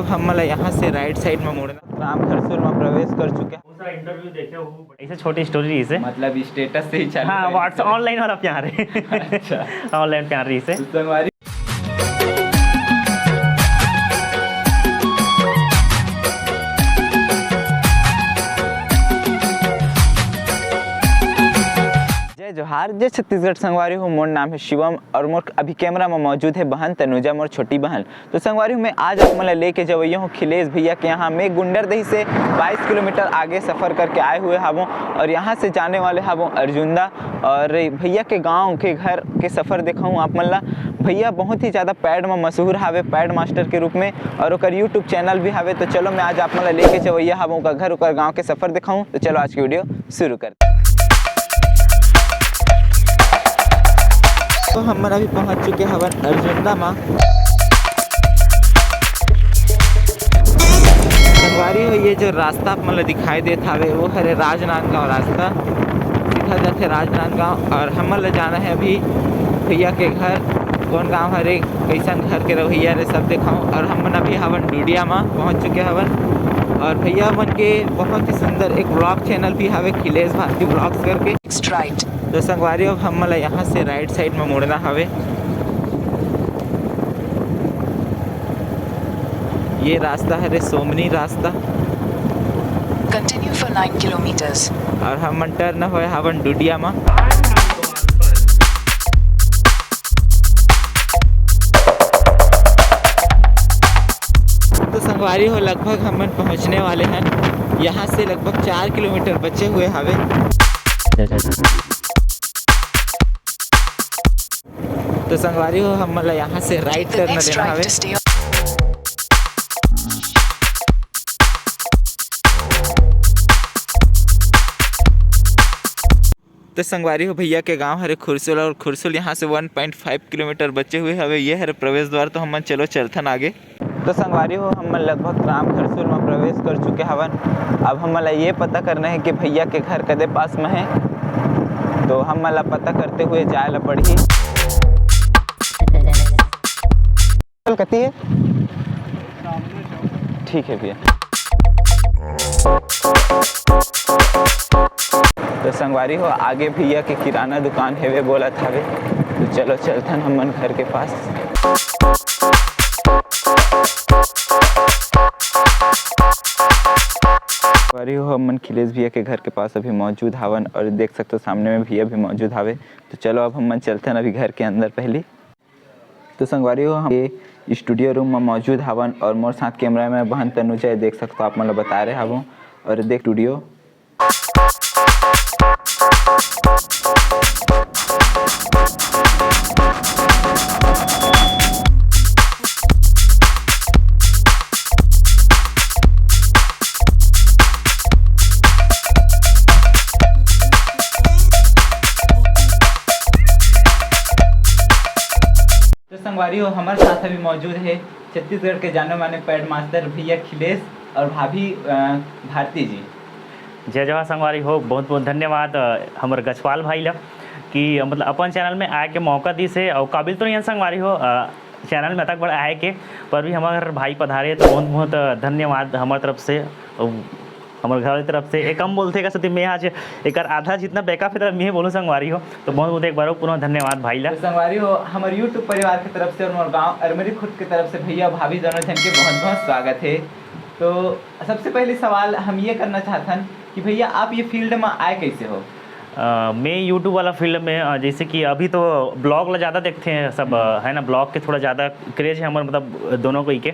अब हम मला यहाँ से राइट साइड में मुड़ना राम खरसुल में प्रवेश कर चुके हैं। दूसरा इंटरव्यू देखे हो ऐसे छोटी स्टोरी से मतलब स्टेटस से ही चालू हाँ व्हाट्सएप ऑनलाइन वाला प्यार है अच्छा ऑनलाइन प्यार रही से संगवारी जय जोहार जय छत्तीसगढ़ संगवारी हूँ। मोर नाम है शिवम और मोर अभी कैमरा में मौजूद है बहन तनुजा मोर छोटी बहन। तो संगवारी हूँ मैं आज आप मला लेके जवैया हूँ खिलेश भैया के यहाँ। मैं गुंडरदेही से 22 किलोमीटर आगे सफ़र करके आए हुए हावों और यहाँ से जाने वाले हावों अर्जुंदा और भैया के गाँव के घर के सफ़र दिखाऊँ आप मन ला। भैया बहुत ही ज़्यादा पैड में मशहूर हावे पैड मास्टर के रूप में और ओकर यूट्यूब चैनल भी हावे। तो चलो मैं आज आप मला लेके जवैया हावों का घर ओकर गाँव के सफ़र दिखाऊँ। तो चलो आज की वीडियो शुरू करते। तो हम अभी पहुंच चुके हवन अर्जुंदा माँ। संगवारी हो ये जो रास्ता आप मतलब दिखाई देता हवे वो हरे राजनांदगांव रास्ता सीधा जाते राजनांदगांव और हमला जाना है अभी भैया के घर। कौन गांव हरे कैसन घर के रवैया रे सब दिखाऊँ। और हम अभी हवन डूडिया माँ पहुँच चुके हवन और भैया मन के बहुत ही सुंदर एक ब्लॉग चैनल भी हवे खिलेश भारती ब्लॉग्स करके। तो संगवारी अब हम मला यहाँ से राइट साइड में मुड़ना हवे। ये रास्ता है रे सोमनी रास्ता। Continue for 9 kilometers. और हम टर्न होए हवन डूडिया में। तो संगवारी हो लगभग हम पहुँचने वाले हैं। यहाँ से लगभग 4 किलोमीटर बचे हुए हवे। तो संगवारी हो हम मला यहाँ से राइट टर्न लेना हवे। तो संगवारी हो भैया के गांव हरे खुरसुल और खुरसुल यहाँ से 1.5 किलोमीटर बचे हुए हवे। ये हरे प्रवेश द्वार। तो हम चलो चलथन आगे। तो संगवारी हो हम लगभग राम खरसुल में प्रवेश कर चुके हवन। अब हम मला ये पता करना है कि भैया के घर कदे पास में है। तो हम मला पता करते हुए जाए ला पड़ी। कती है ठीक है भैया। तो संगवारी हो आगे भैया के किराना दुकान है वे बोला था वे। तो चलो चलथन हमन घर के पास। संगवारी हो हमन खिलेश भैया के घर के पास अभी मौजूद हावन और देख सकते हो सामने में भैया भी मौजूद हावे। तो चलो अब हमन चलथन अभी घर के अंदर पहले। तो संगवारी हो हम ये स्टूडियो रूम में मौजूद हावन और मोर साथ कैमरा में बहन तनुजा देख सकते हो आप मतलब बता रहे हावों और देख स्टूडियो। संगवारी हो हमारे साथ अभी मौजूद है छत्तीसगढ़ के जाने माने पैड मास्टर भैया खिलेश और भाभी भारती जी। जय जवाहर संगवारी हो बहुत बहुत धन्यवाद हमारे गछवाल भाई ला कि मतलब अपन चैनल में आए के मौका दी से और काबिल तो नहीं संगवारी हो चैनल में तक बड़ा आए के पर भी हमारे भाई पधारे तो बहुत बहुत धन्यवाद हमारे तरफ से हमारे घर की तरफ से। एक हम बोलते का सती मैं आज एक आधा जितना बैकअप है मैं बोलूँ संगवारी हो। तो बहुत बहुत एक बार पुनः धन्यवाद भाई ला। तो संगवारी हो हमारे यूट्यूब परिवार की तरफ से और गाँव और मेरी खुद की तरफ से भैया भाभी दोनों जन के बहुत बहुत स्वागत है। तो सबसे पहले सवाल हम ये करना चाहते हैं कि भैया आप ये फील्ड में आए कैसे हो? मैं यूट्यूब वाला फील्ड में जैसे कि अभी तो ब्लॉग ला ज़्यादा देखते हैं सब है ना। ब्लॉग के थोड़ा ज़्यादा क्रेज है हमारे मतलब दोनों को ही के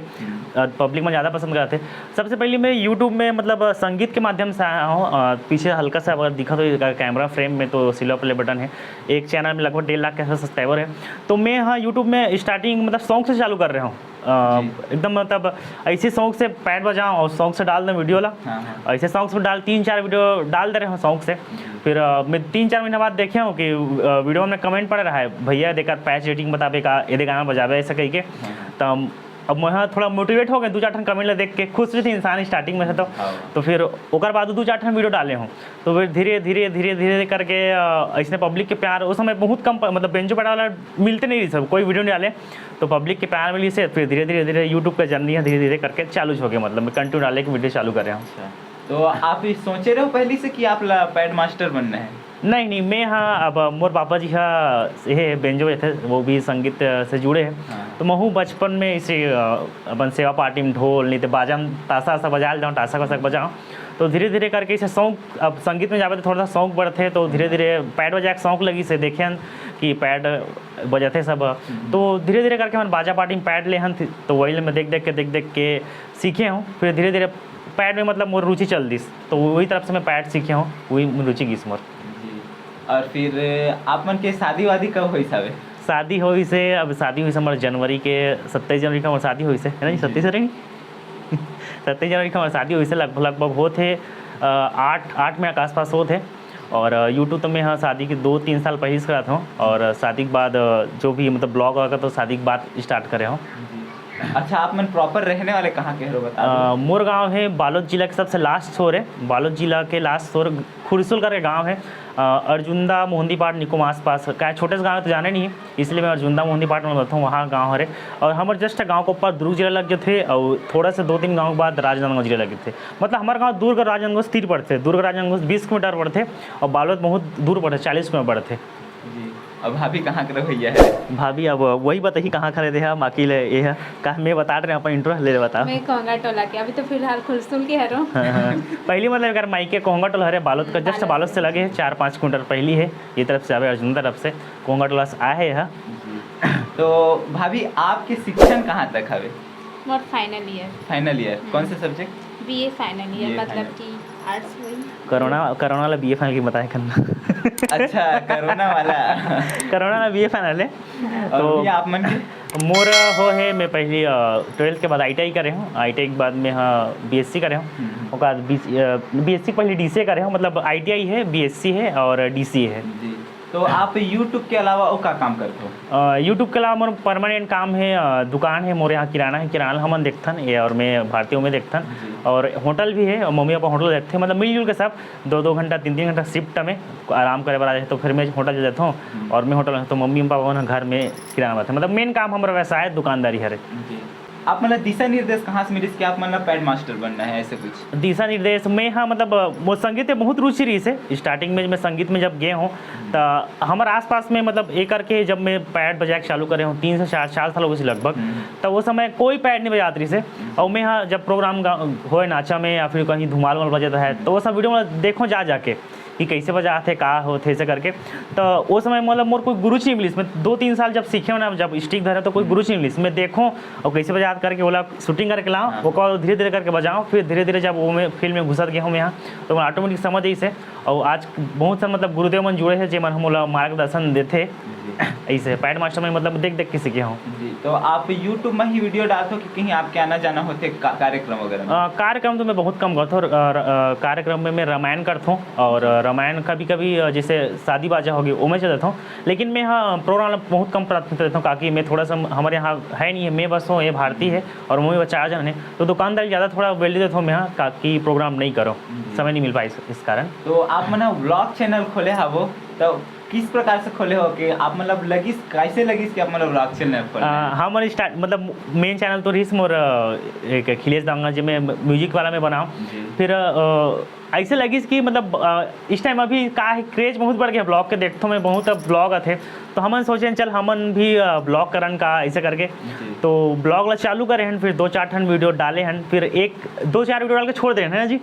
पब्लिक में ज़्यादा पसंद करते हैं। सबसे पहले मैं यूट्यूब में मतलब संगीत के माध्यम से आया हूँ। पीछे हल्का सा अगर दिखा तो कैमरा फ्रेम में तो सिल्वर प्ले बटन है। एक चैनल में लगभग 1.5 लाख के सब्सक्राइबर है। तो मैं हाँ यूट्यूब में स्टार्टिंग मतलब सॉन्ग से चालू कर रहा हूँ। एकदम मतलब ऐसे सॉन्ग से पैड बजाऊँ और सॉन्ग से डाल दें वीडियो ला। ऐसे सॉन्ग्स में 3-4 वीडियो डाल दे रहे हूँ सॉन्ग से। फिर मैं 3-4 महीने बाद देखे हूँ कि वीडियो में कमेंट पड़ रहा है भैया देकर पैच रेटिंग बतावे का ये गाना बजावे ऐसा कही के। तब अब मैं थोड़ा मोटिवेट हो गए, 2-4 ठन कमेंट देख के खुश भी थे इंसान स्टार्टिंग में से तो फिर ओकर बाद 2-4 ठन वीडियो डाले हूँ, तो फिर धीरे धीरे करके ऐसे पब्लिक के प्यार उस समय बहुत कम, मतलब बेंचो पैडा वाला मिलते नहीं सब, कोई वीडियो नहीं डाले, तो पब्लिक के प्यार मिली से फिर धीरे यूट्यूब का जर्नी है धीरे धीरे करके चालू हो गया, मतलब मैं कंटिन्यू डाले की वीडियो चालू कर रहा हूँ। तो आप ये सोचे रहे हो पहले से कि आप पैड मास्टर बनना है? नहीं, मैं हाँ अब मोर पापा जी हाँ ये बेंजो थे, वो भी संगीत से जुड़े हैं। हाँ। तो मैं हूँ बचपन में इसे अपन सेवा पार्टी में ढोल नहीं तो बाजा में ताशा बजा जाऊँ, टासा वासा बजाऊँ, तो धीरे धीरे करके इसे शौक, अब संगीत में जावे तो थोड़ा सा शौक बढ़ते, तो धीरे धीरे पैड बजा के शौक लगी से देखे कि पैड बजाते सब, तो धीरे धीरे करके हम बाजा पार्टी में पैड ले हन, तो वही मैं देख के सीखे हूँ, फिर धीरे धीरे पैड में मतलब मोर रुचि चल दिस, तो वही तरफ से मैं पैड सीखे हूँ, वही रुचि गिस मोर। और फिर आप मन के शादी वादी कब हुई सावे? शादी हुई से, अब शादी हुई से हमारे जनवरी के 27 जनवरी का हमारी शादी हुई से है ना जी, 27 जनवरी 27 जनवरी का हमारी शादी हुई से लगभग हो थे 8 में के आसपास हो थे। और यूट्यूब तो मैं हाँ शादी के 2-3 साल पहले से करा था, और शादी के बाद जो भी मतलब ब्लॉग होगा तो शादी के बाद स्टार्ट करे हूँ। अच्छा, आप मन प्रॉपर रहने वाले कहाँ के हो बता? मोर गांव है बालोद जिला के सबसे लास्ट छोर है, बालोद जिला के लास्ट छोर खुरसुल करके गांव है, अर्जुंदा मोहंदी पाट निकुम आसपास का छोटे से गाँव तो जाने नहीं है, इसलिए मैं अर्जुंदा मोहंदी पाट में रहता हूँ, वहाँ गाँव है। और हमारे जस्ट गाँव के ऊपर दुर्ग जिला लग गए थे, और थोड़ा से 2-3 गाँव के बाद राजनांदगांव जिला लगे थे, मतलब हमारे गाँव दुर्ग और राजनांदगांव 30 पड़ते, दुर्ग राजनांदगांव 20 किलोमीटर पड़ते, और बालोद बहुत दूर पड़ते, 40 किलोमीटर पड़ते। अब भाभी कहाँ के भैया है? भाभी अब वही बताइए कहाँ खड़े थे, बाकी ये है कहा मैं बता रहे हैं, अपन इंट्रो ले बता। मैं कोंगा टोला के, अभी तो फिलहाल खुलसुल के हरो। हाँ। पहली मतलब अगर माइके कोंगा टोला है बालोद का, जस्ट बालोद से लगे है 4-5 किलोमीटर पहली है, ये तरफ से आवे अर्जुन तरफ से कोंगा टोला से आए है। तो भाभी आपके शिक्षण कहाँ तक हवे? मोर फाइनल ईयर। कौन से subject? BA final year, BA मतलब final। कि आर्ट्स हुई। कोरोना वाला बीए फाइनल की बताया करना। अच्छा, कोरोना वाला। कोरोना वाला बीए फाइनल है। तो भैया आप मन के? मोर हो है, मैं पहली 12th के बाद ITI करे हूँ, ITI के बाद में हाँ BSc करे हूँ, उसके बाद BSc पहले DCA करे हूँ, मतलब ITI है, BSc है और DCA है। जी, तो आप यूट्यूब के अलावा और क्या काम करते हो? यूट्यूब के अलावा मोर परमानेंट काम है, दुकान है मोरे यहाँ, किराना है, किराना हमन देखथन ये, और मैं भारतीय में देखथन, और होटल भी है, मम्मी पापा होटल देखते हैं, मतलब मिलजुल के सब 2-2 घंटा 3-3 घंटा शिफ्ट में आराम करे बड़ा जाए, तो फिर मैं होटल जा जाता हूँ, और मैं होटल में तो मम्मी पापा घर में किराना बात है, मतलब मेन काम हमारा व्यवसाय दुकानदारी है। आप मतलब दिशा निर्देश कहाँ से मिली कि आप मतलब पैड मास्टर बनना है, ऐसे कुछ? दिशा निर्देश में हाँ, मतलब वो संगीत में बहुत रुचि रही से, स्टार्टिंग में मैं संगीत में जब गए हूँ तो हमारे आसपास में मतलब एक करके जब मैं पैड बजा के चालू करे हूँ 3 से 4 साल हो गए लगभग, तो वो समय कोई पैड नहीं बजाती रही से, और मैं हाँ जब प्रोग्राम हो नाचा में या फिर कहीं धुमाल वाल बजाता है, तो वो सब वीडियो में देखो जा कि कैसे बजाते का होते ऐसे करके, तो वो समय मतलब मोर कोई गुरुजी नहीं मिली इसमें, 2-3 साल जब सीखे हो ना, जब स्टिक धरे तो कोई गुरुजी नहीं मिली इसमें, देखो और कैसे बजा करके बोला शूटिंग करके लाओ, वो कॉल धीरे धीरे करके बजाओ, फिर धीरे धीरे जब वो मैं फील्ड में घुसत गया हूँ यहाँ, तो मैं ऑटोमेटिक समझ इसे, और आज बहुत सारे मतलब गुरुदेव मन जुड़े हैं जो मन हम मार्गदर्शन देते ऐसे पैड मास्टर में मतलब देख के सीखे हूँ। जी, तो आप यूट्यूब में ही वीडियो डालते हो कि कहीं आपके आना जाना होते कार्यक्रम वगैरह में? कार्यक्रम तो मैं बहुत कम करता हूँ, कार्यक्रम में मैं रामायण करता हूँ, और रामायण कभी कभी जैसे शादी बाजा होगी वो मैं चल जाता हूँ, लेकिन मैं हाँ प्रोग्राम बहुत कम प्राथमिकता देता हूँ, ताकि मैं थोड़ा सा हमारे यहाँ है नहीं है, मैं बस हूँ ये भारतीय है और मम्मी बच्चा 4 जन है, तो दुकानदारी ज़्यादा थोड़ा वेल देता हूँ मैं यहाँ, ताकि प्रोग्राम नहीं करो, समय नहीं मिल पाए इस कारण। तो आप मतलब व्लॉग चैनल खोले है वो, तो किस प्रकार से खोले हो कि आप मतलब लगी कैसे लगी कि आप मतलब व्लॉग चैनल खोले? हमारे स्टार्ट मतलब मेन चैनल तो रही मोर एक खिलेश दांगा जी में म्यूजिक वाला में बनाऊँ, फिर ऐसे लगी कि मतलब इस टाइम अभी का है क्रेज बहुत बढ़ गया ब्लॉग के, देखता हूँ मैं बहुत ब्लॉग थे, तो हमन सोचे चल हमन भी ब्लॉग करन का ऐसे करके, तो ब्लॉग ला चालू करे हैं, फिर 2-4 ठन वीडियो डाले हैं, फिर 1-2-4 वीडियो डाल के छोड़ दे है ना जी,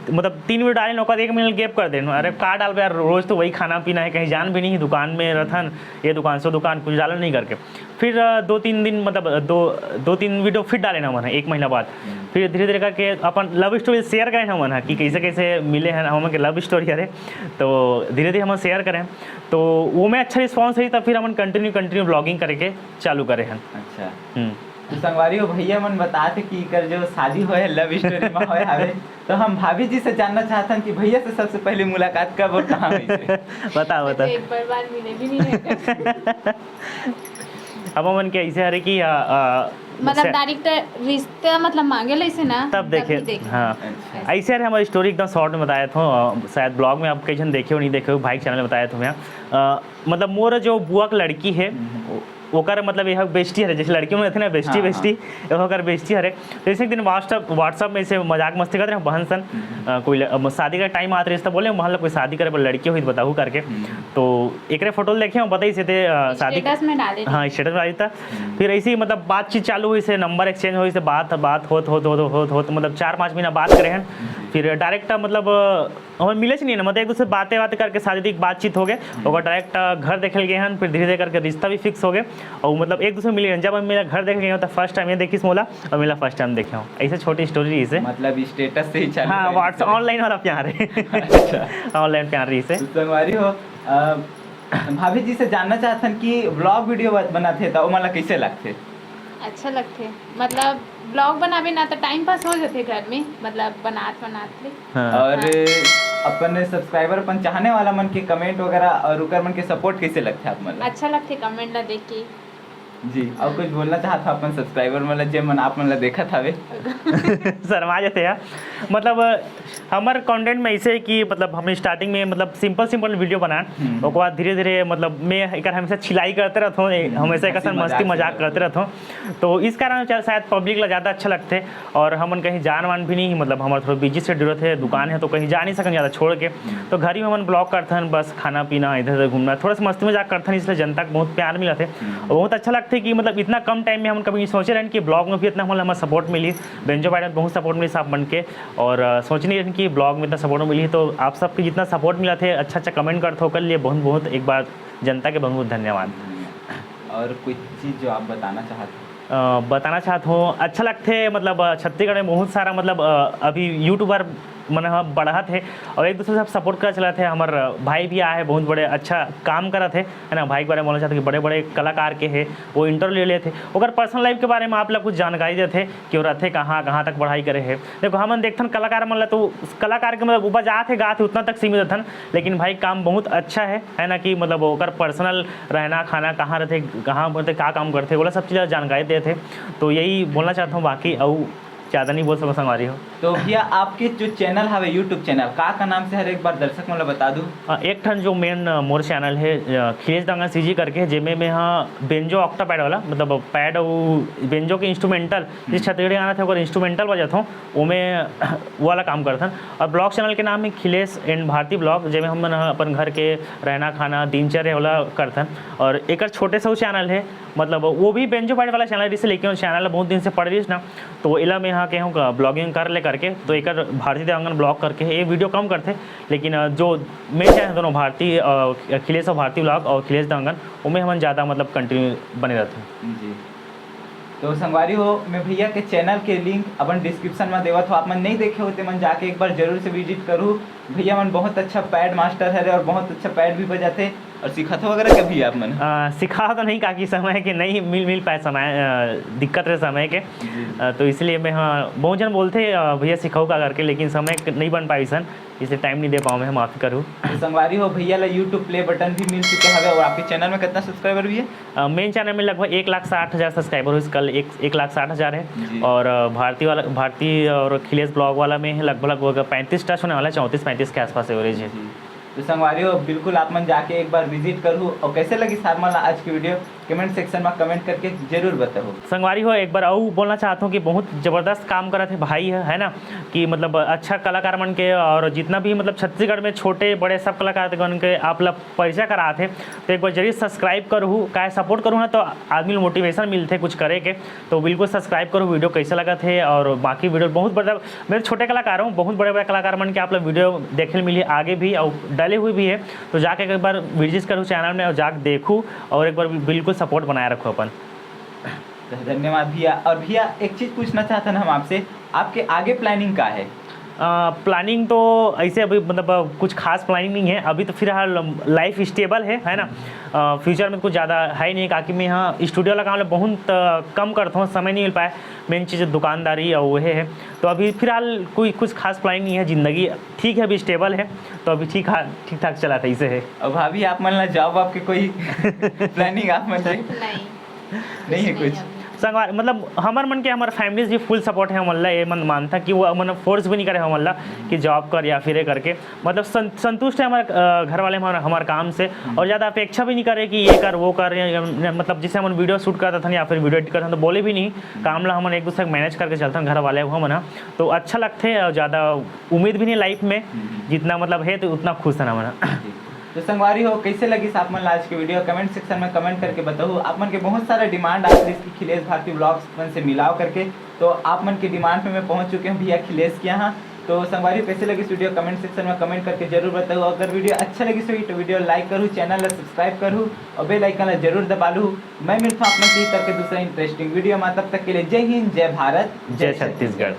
मतलब 3 वीडियो डाले नौका 1 मिनट गैप कर देना, अरे का डाल यार, रोज़ तो वही खाना पीना है, कहीं जान भी नहीं, दुकान में रहथन, ये दुकान से दुकान कुछ डालन नहीं करके, फिर 2-3 दिन मतलब 2-3 वीडियो फिर डाले ना मन 1 महीना बाद, फिर धीरे धीरे करके अपन लव स्टोरी शेयर करें ना मन कि कैसे कैसे मिले हैं हम के लव स्टोरी अरे, तो धीरे धीरे हम शेयर करें, तो वो में अच्छा रिस्पॉन्स है, तब फिर हम कंटिन्यू ब्लॉगिंग करके चालू करे हैं। अच्छा, तो संगवारी हो भैया मन बताते कि कर जो शादी हो है लव स्टोरी में होए हवे, तो हम भाभी जी से जानना चाहते हैं कि भैया से सबसे पहले मुलाकात कब और कहाँ हुई से? बता तो एक बार मिले भी नहीं है। अब मन के ऐसे हरे कि मतलब डायरेक्ट रिश्ता मतलब मांगे ले से ना तब देखे देखे। हाँ अच्छा। ऐसे यार हमारी स्टोरी एकदम शॉर्ट में बताया था, शायद ब्लॉग में आप कई जन देखे हो नहीं देखे हो, भाई चैनल में बताया था मैं। मतलब मोर जो बुआ की लड़की है ओकर मतलब यह बेस्टी है, जैसे लड़की में रहते ना बेस्टी हाँ, बेस्टी ओकर बेस्टी हरे। तो एक दिन व्हाट्सअप में से मजाक मस्ती करते हैं बहन सन कोई शादी का टाइम आते रहे तो बोले मान लो कोई शादी करे पर लड़की हुई तो बताऊ करके। तो एक फोटो देखे हम बताई से थे शादी स्टेटस में डाले थे। हाँ स्टेटस में आई था। फिर ऐसे ही मतलब बातचीत चालू हुई से नंबर एक्सचेंज हुई से बात होत मतलब 4-5 महीना बात करे हैं। फिर डायरेक्ट मतलब हमें मिले नहीं ना, मतलब एक दूसरे बातें करके शादी की बातचीत हो गए और डायरेक्ट घर देखे गए हैं। फिर धीरे धीरे करके रिश्ता भी फिक्स हो गए और मतलब एक दूसरे मिले। जब हम मेरा घर देखे गए तो फर्स्ट टाइम ये देखी मोला और मेरा फर्स्ट टाइम देखे हूँ। ऐसे छोटी स्टोरी इसे मतलब स्टेटस से ही चालू हाँ करी व्हाट्सएप थी। ऑनलाइन वाला प्यार है अच्छा। ऑनलाइन प्यार रही से। तो संगवारी हो भाभी जी से जानना चाहतन कि ब्लॉग वीडियो बनाते तो मला कैसे लगते? अच्छा लगते मतलब ब्लॉग बनावे ना तो टाइम पास हो जाते घर में, मतलब बनाते हाँ। और अपन सब्सक्राइबर अपन चाहने वाला मन के कमेंट वगैरह और उकर मन के सपोर्ट कैसे लगते आप मतलब? अच्छा लगते कमेंट ला देख के। जी और कुछ बोलना चाहता अपन सब्सक्राइबर मतलब जे मन आप मन ला देखत हवे? शर्मा जाते हैं मतलब हमारे कंटेंट में ऐसे है कि मतलब हम स्टार्टिंग में मतलब सिंपल वीडियो बनाएं उसके बाद धीरे धीरे मतलब मैं एक हमेशा छिलाई करते रहता हूँ, हमेशा एक मस्ती मजाक करते रहता हूँ। तो इस कारण शायद पब्लिक ला ज़्यादा अच्छा लगते और हमन कहीं जान वान भी नहीं, मतलब हमारे थोड़ा बिजी से जरूरत है, दुकान है तो कहीं जा नहीं सकते ज़्यादा छोड़ के। तो घर ही में हम ब्लॉग करते हैं, बस खाना पीना इधर उधर घूमना, थोड़ा सा मस्ती मजाक करते हैं, इसलिए जनता को बहुत प्यार मिला थे और बहुत अच्छा लगता है कि मतलब इतना कम टाइम में हम कभी नहीं सोचे रहे कि ब्लॉग में भी इतना हमारा सपोर्ट मिली। बेंजो भाई बहुत सपोर्ट मिली साहब बन के और सोच नहीं रहे कि ब्लॉग में इतना सपोर्ट मिली। तो आप सबके जितना सपोर्ट मिला थे अच्छा करमेंट करते हो कर लिए बहुत एक बार जनता के बहुत धन्यवाद। और कुछ चीज़ जो आप बताना चाहता हूँ अच्छा लगते मतलब छत्तीसगढ़ में बहुत सारा मतलब अभी यूट्यूबर मन बढ़त है और एक दूसरे से सपोर्ट कर चला थे। हमारे भाई भी आए हैं बहुत बड़े अच्छा काम करा थे है ना। भाई के बारे में बोलना चाहते कि बड़े बड़े कलाकार के हैं, वो इंटरव्यू ले लेते और पर्सनल लाइफ के बारे में आप लोग कुछ जानकारी देते कि वो रहते कहाँ तक पढ़ाई करे है। देखो हम देखते कलाकार मतलब तो कलाकार के मतलब ऊपर जाते गाते उतना तक सीमित था, लेकिन भाई काम बहुत अच्छा है ना कि मतलब वो पर्सनल रहना खाना कहाँ रहते कहाँ रहते क्या काम करते वो सब चीज़ जानकारी देते। तो यही बोलना चाहता हूँ, बाकी और ज़्यादा नहीं बोल सकता हमारी हो। तो भैया आपके जो चैनल है यूट्यूब चैनल का नाम से हर एक बार दर्शक मतलब बता दूँ? एक ठन जो मेन मोर चैनल है खिलेश दंगन सीजी करके, जेमें में हाँ बेंजो ऑक्टा पैड वाला मतलब पैड और बेंजो के इंस्ट्रूमेंटल जिस छत्तीसगढ़ी गाना थे और इंस्ट्रूमेंटल बजा था वो में वो वाला काम करता। और ब्लॉग चैनल के नाम है खिलेश एंड भारती ब्लॉग, जेमें हम अपन घर के रहना खाना दिनचर्या वाला करता। और एक छोटे सा चैनल है मतलब वो भी बेंजो पैड वाला चैनल जिससे, लेकिन चैनल बहुत दिन से पढ़ रही ना तो इला में यहाँ के हूँ ब्लॉगिंग कर ले करके। तो एक भारतीय देवांगन ब्लॉग करके ये वीडियो कम करते, लेकिन जो मेन चैनल दोनों भारतीय खिलेश और भारतीय ब्लॉग और खिलेश देवांगन उनमें हम ज़्यादा मतलब कंटिन्यू बने रहते हैं। जी तो संगवारी हो मैं भैया के चैनल के लिंक अपन डिस्क्रिप्शन में देवत हो, आप मन नहीं देखे होते मन जाके एक बार जरूर से विजिट करूँ। भैया मन बहुत अच्छा पैड मास्टर है और बहुत अच्छा पैड भी बजाते और सिखाते वगैरह कभी आप मन? सिखा तो नहीं काकि समय के नहीं मिल पाए समय दिक्कत रहे समय के तो इसलिए मैं हाँ बहुत जन बोलते भैया सिखाओ का करके, लेकिन समय नहीं बन पाई सन इसलिए टाइम नहीं दे पाऊँ मैं माफ़ी करूँ। तो संगवारी हो भैया ला यूट्यूब प्ले बटन भी मिल चुके हैं और आपके चैनल में कितना सब्सक्राइबर भी है? मेन चैनल में लगभग 1,60,000 सब्सक्राइबर हुई, कल 1,60,000 है। और भारतीय और खिलेश ब्लॉग वाला में लगभग 35 टच होने वाला है, 34-35 के आसपास एवरेज है। तो संगवारी हो बिल्कुल आप मन जाके एक बार विजिट करूँ। और कैसे लगी सारमला आज की वीडियो कमेंट सेक्शन में कमेंट करके जरूर बताओ। संगवारी हो एक बार और बोलना चाहता हूँ कि बहुत ज़बरदस्त काम कर रहे थे भाई है ना कि मतलब अच्छा कलाकार मन के और जितना भी मतलब छत्तीसगढ़ में छोटे बड़े सब कलाकार बन के आप लोग परिचय करा थे। तो एक बार जरूर सब्सक्राइब करूँ क्या सपोर्ट करूँ ना तो आदमी मोटिवेशन मिलते कुछ करे के। तो बिल्कुल सब्सक्राइब करूँ। वीडियो कैसे लगा थे और बाकी वीडियो बहुत बड़ा मेरे छोटे कलाकार हूँ, बहुत बड़े बड़े कलाकार मन के आप लोग वीडियो देखने मिली आगे भी और डाले हुए भी है। तो जाके एक बार विजिट करूँ चैनल में और जाके देखूँ और एक बार बिल्कुल सपोर्ट बनाए रखो अपन। धन्यवाद भैया। और भैया एक चीज़ पूछना चाहते हैं हम आपसे, आपके आगे प्लानिंग क्या है? प्लानिंग तो ऐसे अभी मतलब कुछ खास प्लानिंग नहीं है अभी, तो फिलहाल लाइफ स्टेबल है ना। फ्यूचर में कुछ ज़्यादा है नहीं काकि मैं यहाँ स्टूडियो लगा बहुत कम करता हूँ, समय नहीं मिल पाया। मेन चीज़ दुकानदारी और वह है। तो अभी फिलहाल कोई कुछ खास प्लानिंग नहीं है, ज़िंदगी ठीक है अभी स्टेबल है तो अभी ठीक ठाक चला था इसे है। और भाभी आप मन ला जॉब आपके कोई प्लानिंग आप मन नहीं नहीं है कुछ? संगवारी मतलब हमार मन के हमारे फैमिलीज भी फुल सपोर्ट है हमला, ये मन मानता कि वो मन फोर्स भी नहीं करे हमला कि जॉब कर या फिर ये करके, मतलब संतुष्ट है हमारे घर वाले हमारे काम से, और ज़्यादा अपेक्षा भी नहीं करे कि ये कर वो कर, मतलब जिससे हम वीडियो शूट करता था या फिर वीडियो एडिट करता था तो बोले भी नहीं, काम ला हम एक दूसरे मैनेज करके चलते हैं घर वाले वो मना, तो अच्छा लगते हैं और ज़्यादा उम्मीद भी नहीं लाइफ में, जितना मतलब है तो उतना खुश है ना मना। तो संगवारी हो कैसे लगी आप मन आज की वीडियो कमेंट सेक्शन में कमेंट करके बताओ। आप मन के बहुत सारा डिमांड आखिर इसकी खिलेश भारती ब्लॉग्स मन से मिलाव करके, तो आप मन की डिमांड पे मैं पहुंच चुके हूं भैया खिलेश के यहाँ। तो संगवारी कैसे लगी इस वीडियो कमेंट सेक्शन में कमेंट करके जरूर बताओ। अगर वीडियो अच्छा लगी तो वीडियो लाइक करूँ, चैनल सब्सक्राइब करूँ और बेल आइकन जरूर दबा लूँ। मैं मिलता हूँ अपने करके दूसरा इंटरेस्टिंग वीडियो में, तब तक के लिए जय हिंद, जय भारत, जय छत्तीसगढ़।